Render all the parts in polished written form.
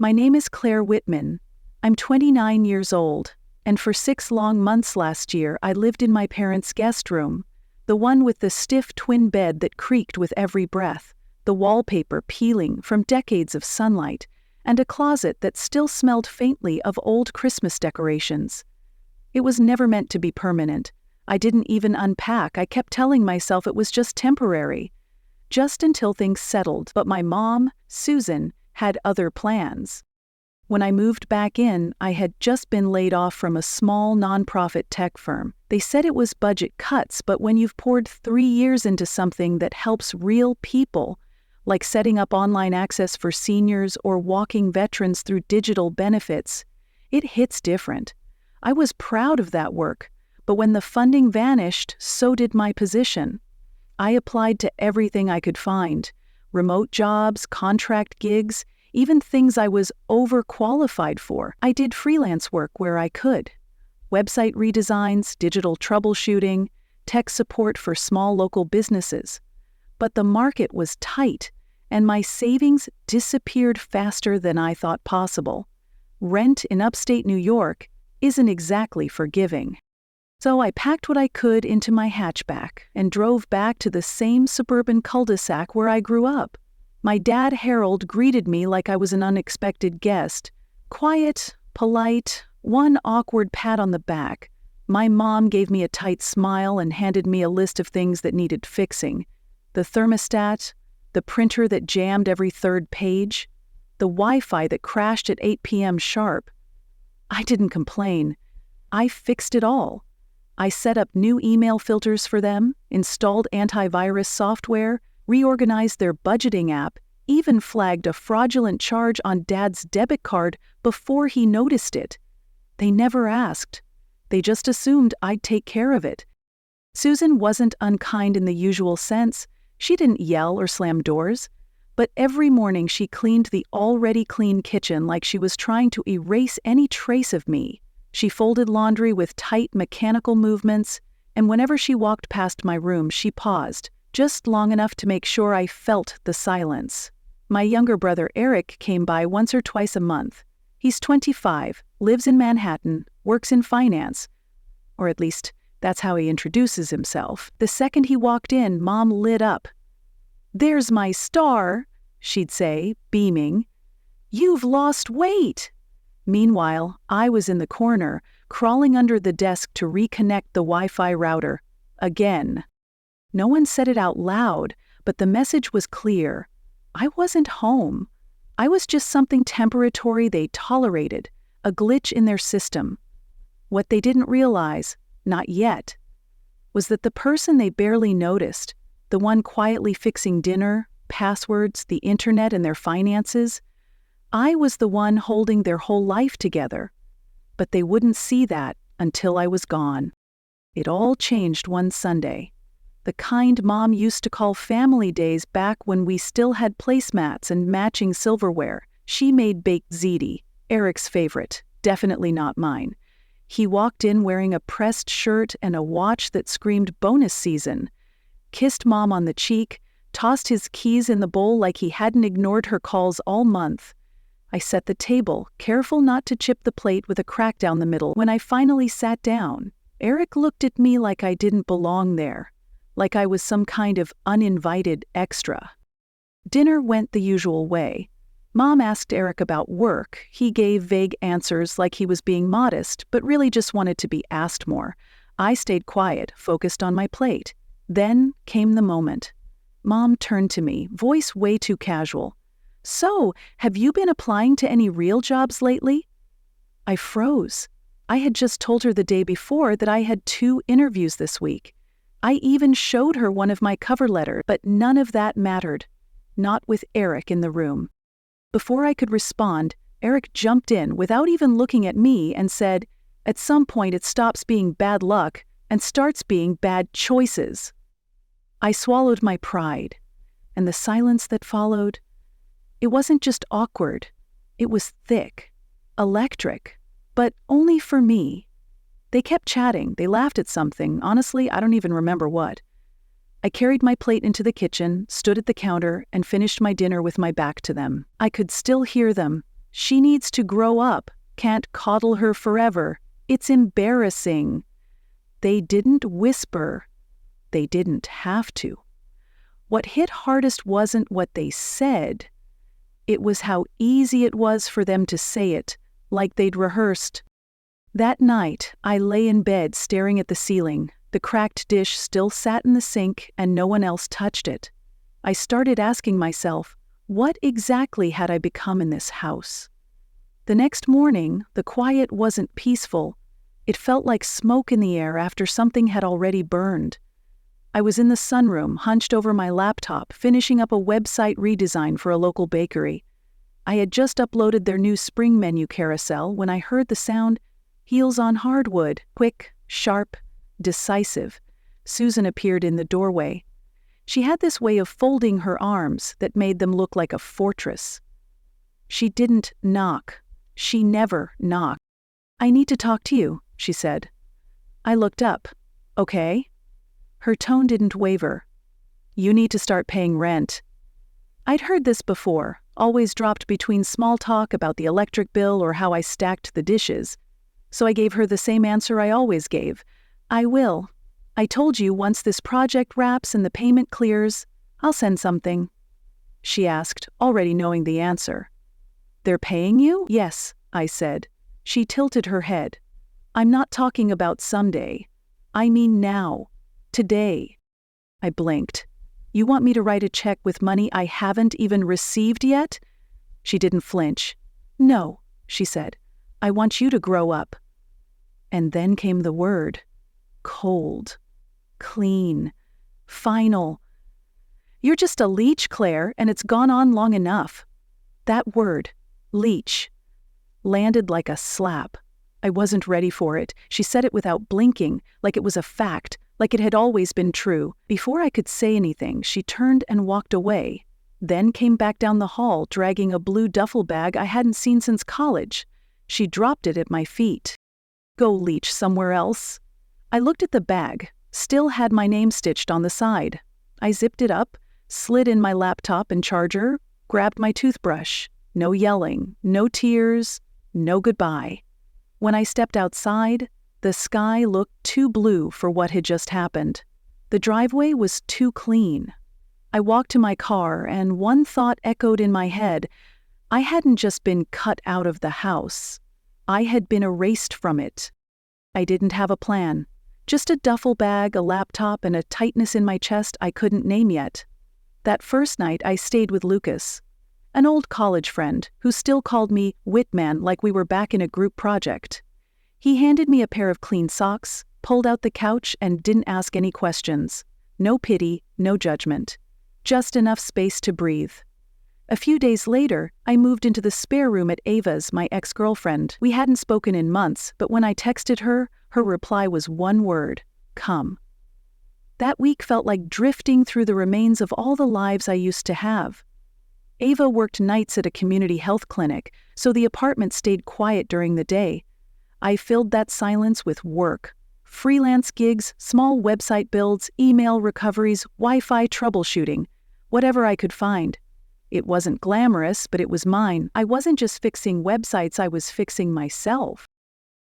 My name is Claire Whitman. I'm 29 years old, and for 6 long months last year I lived in my parents' guest room, the one with the stiff twin bed that creaked with every breath, the wallpaper peeling from decades of sunlight, and a closet that still smelled faintly of old Christmas decorations. It was never meant to be permanent. I didn't even unpack. I kept telling myself it was just temporary, just until things settled. But my mom, Susan, had other plans. When I moved back in, I had just been laid off from a small nonprofit tech firm. They said it was budget cuts, but when you've poured 3 years into something that helps real people, like setting up online access for seniors or walking veterans through digital benefits, it hits different. I was proud of that work, but when the funding vanished, so did my position. I applied to everything I could find: remote jobs, contract gigs, even things I was overqualified for. I did freelance work where I could: website redesigns, digital troubleshooting, tech support for small local businesses. But the market was tight, and my savings disappeared faster than I thought possible. Rent in upstate New York isn't exactly forgiving. So I packed what I could into my hatchback and drove back to the same suburban cul-de-sac where I grew up. My dad, Harold, greeted me like I was an unexpected guest. Quiet, polite, one awkward pat on the back. My mom gave me a tight smile and handed me a list of things that needed fixing: the thermostat, the printer that jammed every 3rd page, the Wi-Fi that crashed at 8 p.m. sharp. I didn't complain. I fixed it all. I set up new email filters for them, installed antivirus software, reorganized their budgeting app, even flagged a fraudulent charge on Dad's debit card before he noticed it. They never asked. They just assumed I'd take care of it. Susan wasn't unkind in the usual sense. She didn't yell or slam doors. But every morning she cleaned the already clean kitchen like she was trying to erase any trace of me. She folded laundry with tight mechanical movements, and whenever she walked past my room, she paused, just long enough to make sure I felt the silence. My younger brother Eric came by once or twice a month. He's 25, lives in Manhattan, works in finance. Or at least, that's how he introduces himself. The second he walked in, Mom lit up. "There's my star," she'd say, beaming. "You've lost weight." Meanwhile, I was in the corner, crawling under the desk to reconnect the Wi-Fi router. Again. No one said it out loud, but the message was clear. I wasn't home. I was just something temporary they tolerated, a glitch in their system. What they didn't realize, not yet, was that the person they barely noticed, the one quietly fixing dinner, passwords, the internet, and their finances, I was the one holding their whole life together. But they wouldn't see that until I was gone. It all changed one Sunday. The kind Mom used to call family days back when we still had placemats and matching silverware. She made baked ziti, Eric's favorite, definitely not mine. He walked in wearing a pressed shirt and a watch that screamed bonus season, kissed Mom on the cheek, tossed his keys in the bowl like he hadn't ignored her calls all month. I set the table, careful not to chip the plate with a crack down the middle. When I finally sat down, Eric looked at me like I didn't belong there, like I was some kind of uninvited extra. Dinner went the usual way. Mom asked Eric about work. He gave vague answers like he was being modest, but really just wanted to be asked more. I stayed quiet, focused on my plate. Then came the moment. Mom turned to me, voice way too casual. "So, have you been applying to any real jobs lately?" I froze. I had just told her the day before that I had 2 interviews this week. I even showed her one of my cover letters, but none of that mattered. Not with Eric in the room. Before I could respond, Eric jumped in without even looking at me and said, "At some point it stops being bad luck and starts being bad choices." I swallowed my pride, and the silence that followed, it wasn't just awkward, it was thick, electric, but only for me. They kept chatting, they laughed at something, honestly, I don't even remember what. I carried my plate into the kitchen, stood at the counter, and finished my dinner with my back to them. I could still hear them, She needs to grow up. Can't coddle her forever. It's embarrassing. They didn't whisper. They didn't have to. What hit hardest wasn't what they said. It was how easy it was for them to say it, like they'd rehearsed. That night, I lay in bed staring at the ceiling. The cracked dish still sat in the sink and no one else touched it. I started asking myself, what exactly had I become in this house? The next morning, the quiet wasn't peaceful. It felt like smoke in the air after something had already burned. I was in the sunroom, hunched over my laptop, finishing up a website redesign for a local bakery. I had just uploaded their new spring menu carousel when I heard the sound, heels on hardwood, quick, sharp, decisive. Susan appeared in the doorway. She had this way of folding her arms that made them look like a fortress. She didn't knock. She never knocked. "I need to talk to you," she said. I looked up. "Okay?" Her tone didn't waver. "You need to start paying rent." I'd heard this before, always dropped between small talk about the electric bill or how I stacked the dishes. So I gave her the same answer I always gave. "I will. I told you once this project wraps and the payment clears, I'll send something." She asked, already knowing the answer. "They're paying you?" "Yes," I said. She tilted her head. "I'm not talking about someday. I mean now. Today." I blinked. "You want me to write a check with money I haven't even received yet?" She didn't flinch. "No," she said. "I want you to grow up." And then came the word. Cold. Clean. Final. "You're just a leech, Claire, and it's gone on long enough." That word, leech, landed like a slap. I wasn't ready for it. She said it without blinking, like it was a fact, like it had always been true. Before I could say anything, she turned and walked away, then came back down the hall dragging a blue duffel bag I hadn't seen since college. She dropped it at my feet. "Go leech somewhere else." I looked at the bag, still had my name stitched on the side. I zipped it up, slid in my laptop and charger, grabbed my toothbrush. No yelling, no tears, no goodbye. When I stepped outside, the sky looked too blue for what had just happened. The driveway was too clean. I walked to my car, and one thought echoed in my head. I hadn't just been cut out of the house. I had been erased from it. I didn't have a plan. Just a duffel bag, a laptop, and a tightness in my chest I couldn't name yet. That first night I stayed with Lucas, an old college friend who still called me Whitman like we were back in a group project. He handed me a pair of clean socks, pulled out the couch, and didn't ask any questions. No pity, no judgment. Just enough space to breathe. A few days later, I moved into the spare room at Ava's, my ex-girlfriend. We hadn't spoken in months, but when I texted her, her reply was one word: come. That week felt like drifting through the remains of all the lives I used to have. Ava worked nights at a community health clinic, so the apartment stayed quiet during the day. I filled that silence with work. Freelance gigs, small website builds, email recoveries, Wi-Fi troubleshooting, whatever I could find. It wasn't glamorous, but it was mine. I wasn't just fixing websites, I was fixing myself.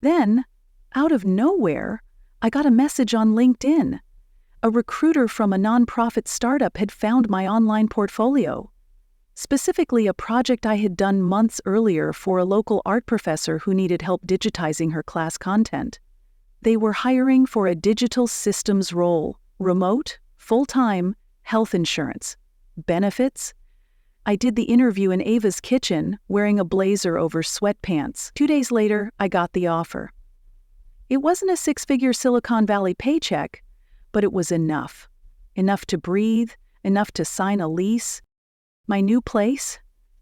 Then, out of nowhere, I got a message on LinkedIn. A recruiter from a nonprofit startup had found my online portfolio. Specifically, a project I had done months earlier for a local art professor who needed help digitizing her class content. They were hiring for a digital systems role, remote, full-time, health insurance, benefits. I did the interview in Ava's kitchen, wearing a blazer over sweatpants. 2 days later, I got the offer. It wasn't a six-figure Silicon Valley paycheck, but it was enough. Enough to breathe, enough to sign a lease. My new place?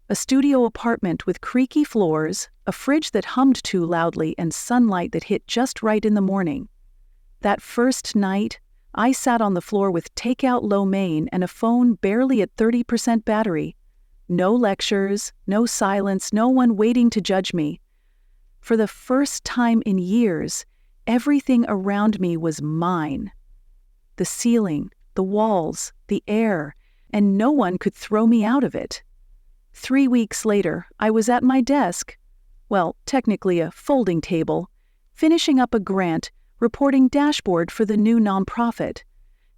A studio apartment with creaky floors, a fridge that hummed too loudly, and sunlight that hit just right in the morning. That first night, I sat on the floor with takeout lo mein and a phone barely at 30% battery. No lectures, no silence, no one waiting to judge me. For the first time in years, everything around me was mine. The ceiling, the walls, the air, and no one could throw me out of it. 3 weeks later, I was at my desk, well, technically a folding table, finishing up a grant, reporting dashboard for the new nonprofit.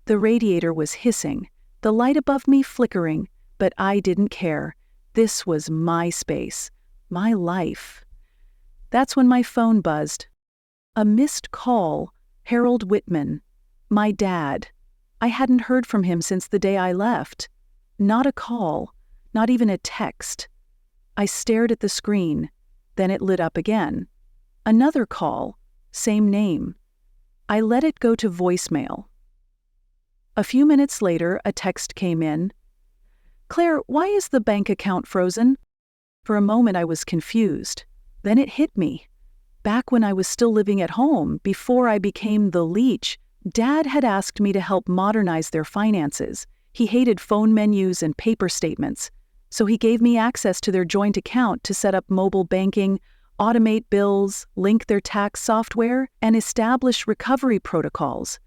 The radiator was hissing, the light above me flickering, but I didn't care. This was my space, my life. That's when my phone buzzed. A missed call, Harold Whitman, my dad. I hadn't heard from him since the day I left. Not a call, not even a text. I stared at the screen, then it lit up again. Another call, same name. I let it go to voicemail. A few minutes later, a text came in. "Claire, why is the bank account frozen?" For a moment I was confused. Then it hit me. Back when I was still living at home, before I became the Leech, Dad had asked me to help modernize their finances. He hated phone menus and paper statements, so he gave me access to their joint account to set up mobile banking, automate bills, link their tax software, and establish recovery protocols.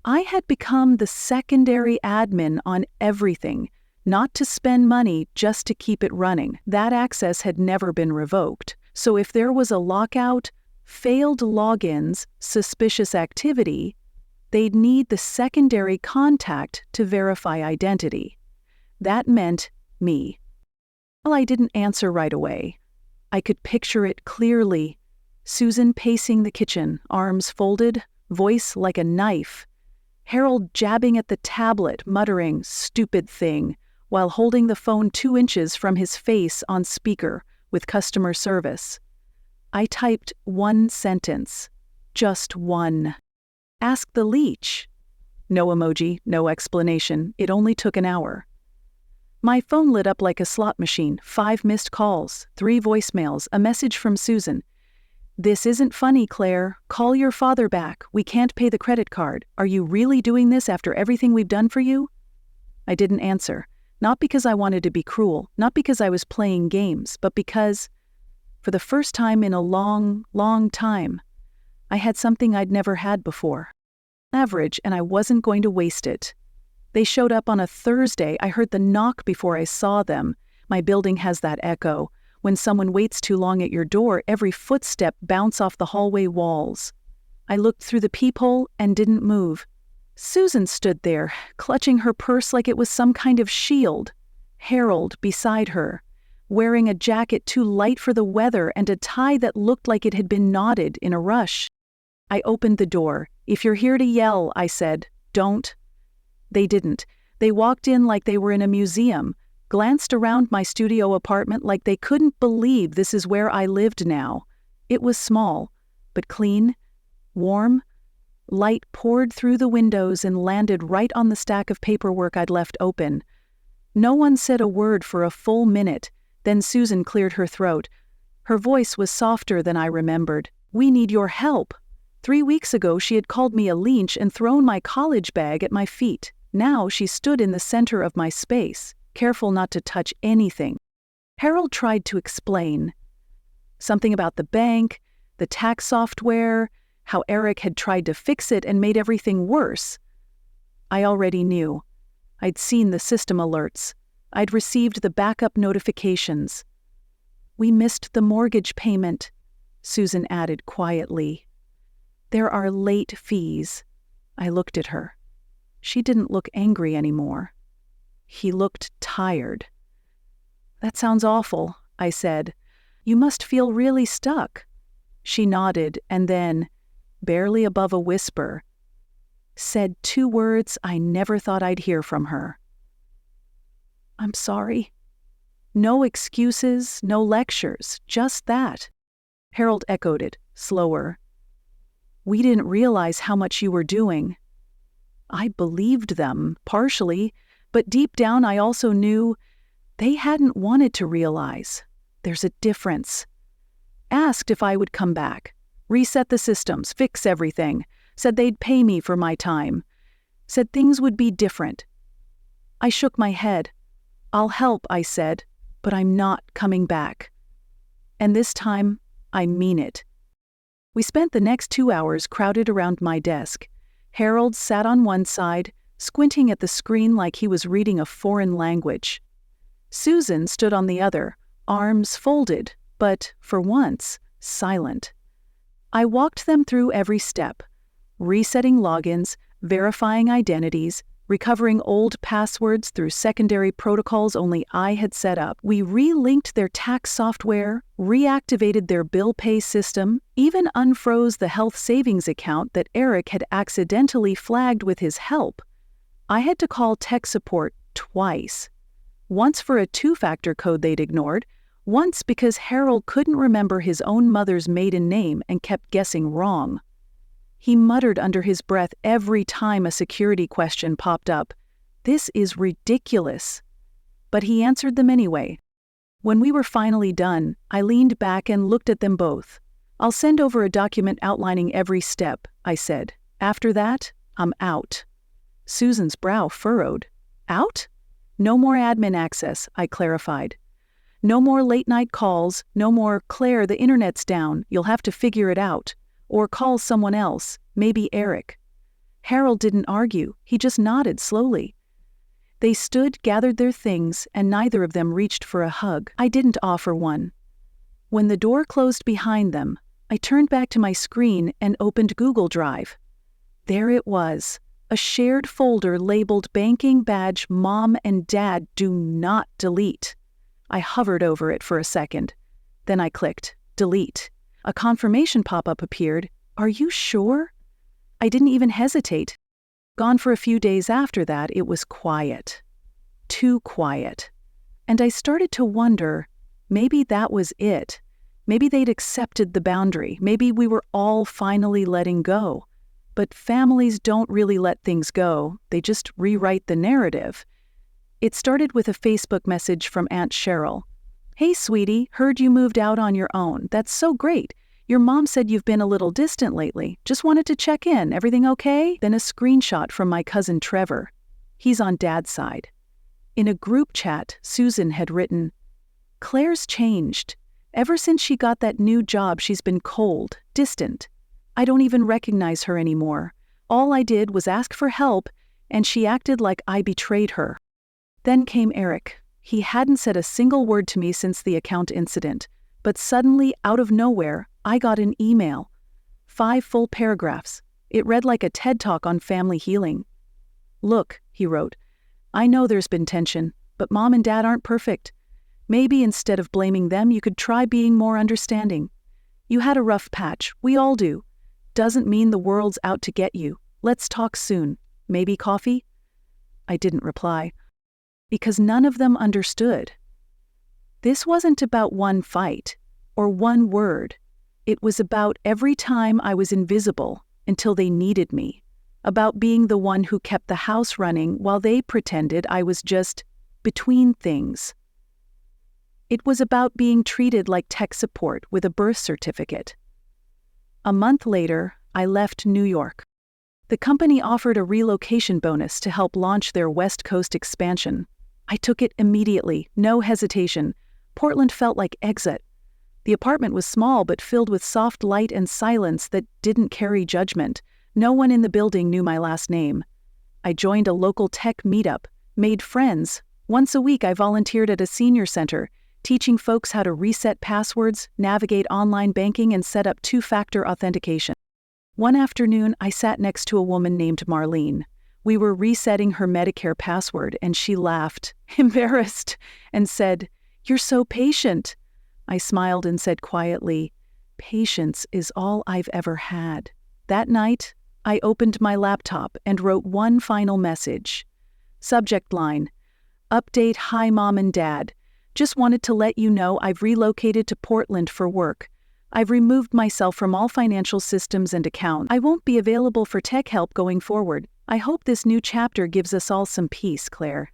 I had become the secondary admin on everything, not to spend money, just to keep it running. That access had never been revoked. So if there was a lockout, failed logins, suspicious activity, they'd need the secondary contact to verify identity. That meant me. Well, I didn't answer right away. I could picture it clearly. Susan pacing the kitchen, arms folded, voice like a knife. Harold jabbing at the tablet, muttering, "Stupid thing," while holding the phone 2 inches from his face on speaker with customer service. I typed one sentence. Just one. "Ask the Leech." No emoji, no explanation. It only took an hour. My phone lit up like a slot machine. 5 missed calls, 3 voicemails, a message from Susan. "This isn't funny, Claire. Call your father back. We can't pay the credit card. Are you really doing this after everything we've done for you?" I didn't answer. Not because I wanted to be cruel, not because I was playing games, but because, for the first time in a long, long time, I had something I'd never had before. Average, and I wasn't going to waste it. They showed up on a Thursday. I heard the knock before I saw them. My building has that echo. When someone waits too long at your door, every footstep bounces off the hallway walls. I looked through the peephole and didn't move. Susan stood there, clutching her purse like it was some kind of shield. Harold beside her, wearing a jacket too light for the weather and a tie that looked like it had been knotted in a rush. I opened the door. "If you're here to yell," I said, "don't." They didn't. They walked in like they were in a museum, glanced around my studio apartment like they couldn't believe this is where I lived now. It was small, but clean, warm. Light poured through the windows and landed right on the stack of paperwork I'd left open. No one said a word for a full minute, then Susan cleared her throat. Her voice was softer than I remembered. "We need your help." 3 weeks ago she had called me a leech and thrown my college bag at my feet. Now she stood in the center of my space, careful not to touch anything. Harold tried to explain. Something about the bank, the tax software, how Eric had tried to fix it and made everything worse. I already knew. I'd seen the system alerts. I'd received the backup notifications. "We missed the mortgage payment," Susan added quietly. "There are late fees." I looked at her. She didn't look angry anymore. He looked tired. "That sounds awful," I said. "You must feel really stuck." She nodded and then, barely above a whisper, said 2 words I never thought I'd hear from her. "I'm sorry." No excuses, no lectures, just that. Harold echoed it, slower. "We didn't realize how much you were doing." I believed them, partially, but deep down I also knew they hadn't wanted to realize. There's a difference. Asked if I would come back, reset the systems, fix everything, said they'd pay me for my time, said things would be different. I shook my head. "I'll help," I said, "but I'm not coming back." And this time, I mean it. We spent the next 2 hours crowded around my desk. Harold sat on one side, squinting at the screen like he was reading a foreign language. Susan stood on the other, arms folded, but, for once, silent. I walked them through every step, resetting logins, verifying identities, recovering old passwords through secondary protocols only I had set up. We re-linked their tax software, reactivated their bill pay system, even unfroze the health savings account that Eric had accidentally flagged with his help. I had to call tech support twice. Once for a two-factor code they'd ignored, once because Harold couldn't remember his own mother's maiden name and kept guessing wrong. He muttered under his breath every time a security question popped up, "This is ridiculous." But he answered them anyway. When we were finally done, I leaned back and looked at them both. "I'll send over a document outlining every step," I said. "After that, I'm out." Susan's brow furrowed. "Out?" "No more admin access," I clarified. "No more late-night calls, no more, 'Claire, the internet's down, you'll have to figure it out.' Or call someone else, maybe Eric." Harold didn't argue, he just nodded slowly. They stood, gathered their things, and neither of them reached for a hug. I didn't offer one. When the door closed behind them, I turned back to my screen and opened Google Drive. There it was, a shared folder labeled Banking Badge Mom and Dad Do Not Delete. I hovered over it for a second. Then I clicked, Delete. A confirmation pop-up appeared. "Are you sure?" I didn't even hesitate. Gone for a few days after that, it was quiet. Too quiet. And I started to wonder, maybe that was it. Maybe they'd accepted the boundary. Maybe we were all finally letting go. But families don't really let things go. They just rewrite the narrative. It started with a Facebook message from Aunt Cheryl. "Hey, sweetie, heard you moved out on your own. That's so great. Your mom said you've been a little distant lately. Just wanted to check in. Everything okay?" Then a screenshot from my cousin Trevor. He's on Dad's side. In a group chat, Susan had written, "Claire's changed. Ever since she got that new job, she's been cold, distant. I don't even recognize her anymore. All I did was ask for help, and she acted like I betrayed her." Then came Eric. He hadn't said a single word to me since the account incident, but suddenly, out of nowhere, I got an email. 5 full paragraphs. It read like a TED Talk on family healing. "Look," he wrote, "I know there's been tension, but Mom and Dad aren't perfect. Maybe instead of blaming them, you could try being more understanding. You had a rough patch, we all do. Doesn't mean the world's out to get you. Let's talk soon. Maybe coffee?" I didn't reply. Because none of them understood. This wasn't about one fight, or one word. It was about every time I was invisible until they needed me. About being the one who kept the house running while they pretended I was just between things. It was about being treated like tech support with a birth certificate. A month later, I left New York. The company offered a relocation bonus to help launch their West Coast expansion. I took it immediately, no hesitation. Portland felt like exit. The apartment was small but filled with soft light and silence that didn't carry judgment. No one in the building knew my last name. I joined a local tech meetup, made friends. Once a week I volunteered at a senior center, teaching folks how to reset passwords, navigate online banking, and set up two-factor authentication. One afternoon, I sat next to a woman named Marlene. We were resetting her Medicare password, and she laughed, embarrassed, and said, "You're so patient." I smiled and said quietly, "Patience is all I've ever had." That night, I opened my laptop and wrote one final message. Subject line, "Update, hi Mom and Dad. Just wanted to let you know I've relocated to Portland for work. I've removed myself from all financial systems and accounts. I won't be available for tech help going forward. I hope this new chapter gives us all some peace, Claire."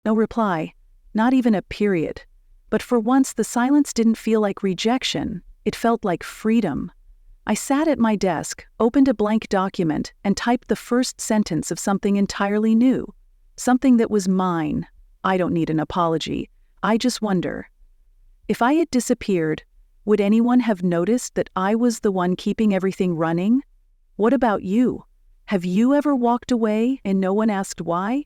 No reply, not even a period. But for once the silence didn't feel like rejection, it felt like freedom. I sat at my desk, opened a blank document, and typed the first sentence of something entirely new. Something that was mine. I don't need an apology. I just wonder. If I had disappeared, would anyone have noticed that I was the one keeping everything running? What about you? Have you ever walked away and no one asked why?